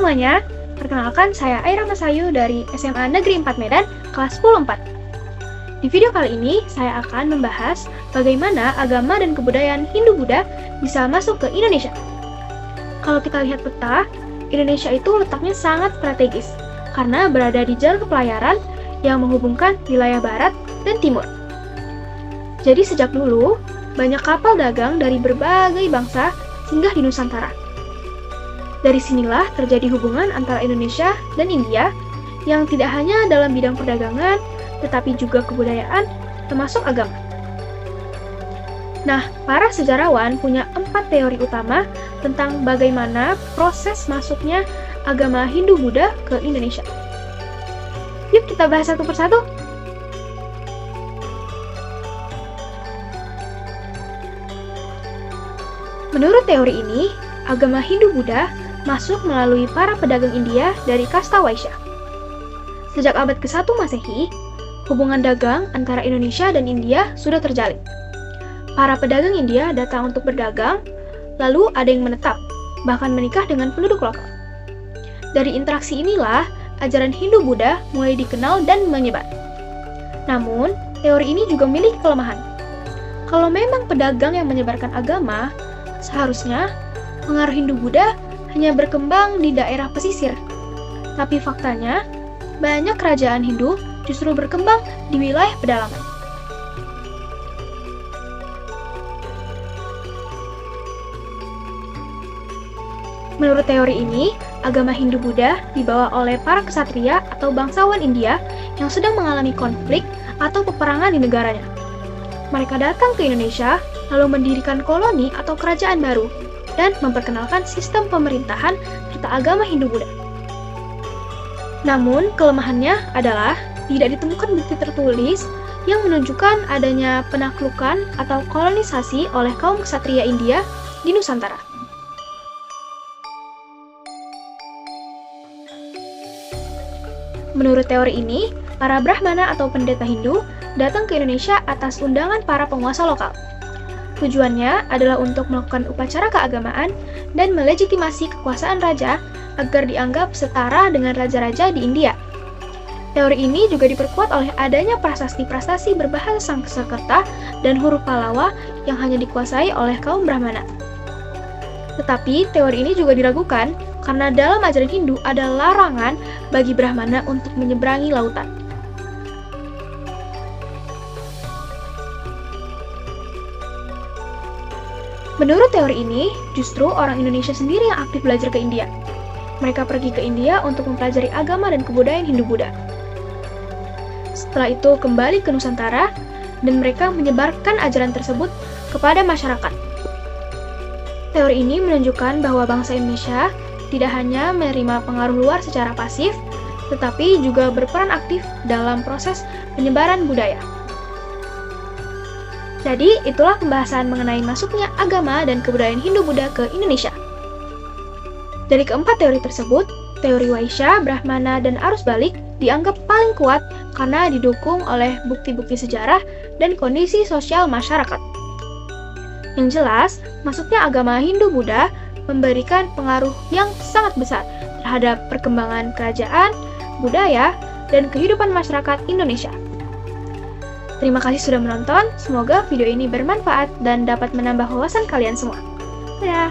semuanya, perkenalkan saya Aira Masayu dari SMA Negeri 4 Medan, kelas 10-4. Di video kali ini, saya akan membahas bagaimana agama dan kebudayaan Hindu-Buddha bisa masuk ke Indonesia. Kalau kita lihat peta, Indonesia itu letaknya sangat strategis, karena berada di jalur pelayaran yang menghubungkan wilayah barat dan timur. Jadi sejak dulu, banyak kapal dagang dari berbagai bangsa singgah di Nusantara. Dari sinilah terjadi hubungan antara Indonesia dan India yang tidak hanya dalam bidang perdagangan, tetapi juga kebudayaan, termasuk agama. Nah, para sejarawan punya 4 teori utama tentang bagaimana proses masuknya agama Hindu-Buddha ke Indonesia. Yuk kita bahas satu persatu. Menurut teori ini, agama Hindu-Buddha masuk melalui para pedagang India dari kasta Waisya. Sejak abad ke-1 Masehi, hubungan dagang antara Indonesia dan India sudah terjalin. Para pedagang India datang untuk berdagang, lalu ada yang menetap, bahkan menikah dengan penduduk lokal. Dari interaksi inilah, ajaran Hindu-Buddha mulai dikenal dan menyebar. Namun, teori ini juga memiliki kelemahan. Kalau memang pedagang yang menyebarkan agama, seharusnya pengaruh Hindu-Buddha hanya berkembang di daerah pesisir. Tapi faktanya, banyak kerajaan Hindu justru berkembang di wilayah pedalaman. Menurut teori ini, agama Hindu-Buddha dibawa oleh para ksatria atau bangsawan India yang sedang mengalami konflik atau peperangan di negaranya. Mereka datang ke Indonesia, lalu mendirikan koloni atau kerajaan baru, dan memperkenalkan sistem pemerintahan serta agama Hindu-Buddha. Namun, kelemahannya adalah tidak ditemukan bukti tertulis yang menunjukkan adanya penaklukan atau kolonisasi oleh kaum ksatria India di Nusantara. Menurut teori ini, para Brahmana atau pendeta Hindu datang ke Indonesia atas undangan para penguasa lokal. Tujuannya adalah untuk melakukan upacara keagamaan dan melegitimasi kekuasaan raja agar dianggap setara dengan raja-raja di India. Teori ini juga diperkuat oleh adanya prasasti-prasasti berbahasa Sanskerta dan huruf Pallawa yang hanya dikuasai oleh kaum Brahmana. Tetapi teori ini juga diragukan karena dalam ajaran Hindu ada larangan bagi Brahmana untuk menyeberangi lautan. Menurut teori ini, justru orang Indonesia sendiri yang aktif belajar ke India. Mereka pergi ke India untuk mempelajari agama dan kebudayaan Hindu-Buddha. Setelah itu kembali ke Nusantara, dan mereka menyebarkan ajaran tersebut kepada masyarakat. Teori ini menunjukkan bahwa bangsa Indonesia tidak hanya menerima pengaruh luar secara pasif, tetapi juga berperan aktif dalam proses penyebaran budaya. Jadi, itulah pembahasan mengenai masuknya agama dan kebudayaan Hindu-Buddha ke Indonesia. Dari keempat teori tersebut, teori Waisya, Brahmana, dan arus balik dianggap paling kuat karena didukung oleh bukti-bukti sejarah dan kondisi sosial masyarakat. Yang jelas, masuknya agama Hindu-Buddha memberikan pengaruh yang sangat besar terhadap perkembangan kerajaan, budaya, dan kehidupan masyarakat Indonesia. Terima kasih sudah menonton, semoga video ini bermanfaat dan dapat menambah wawasan kalian semua. Dadah!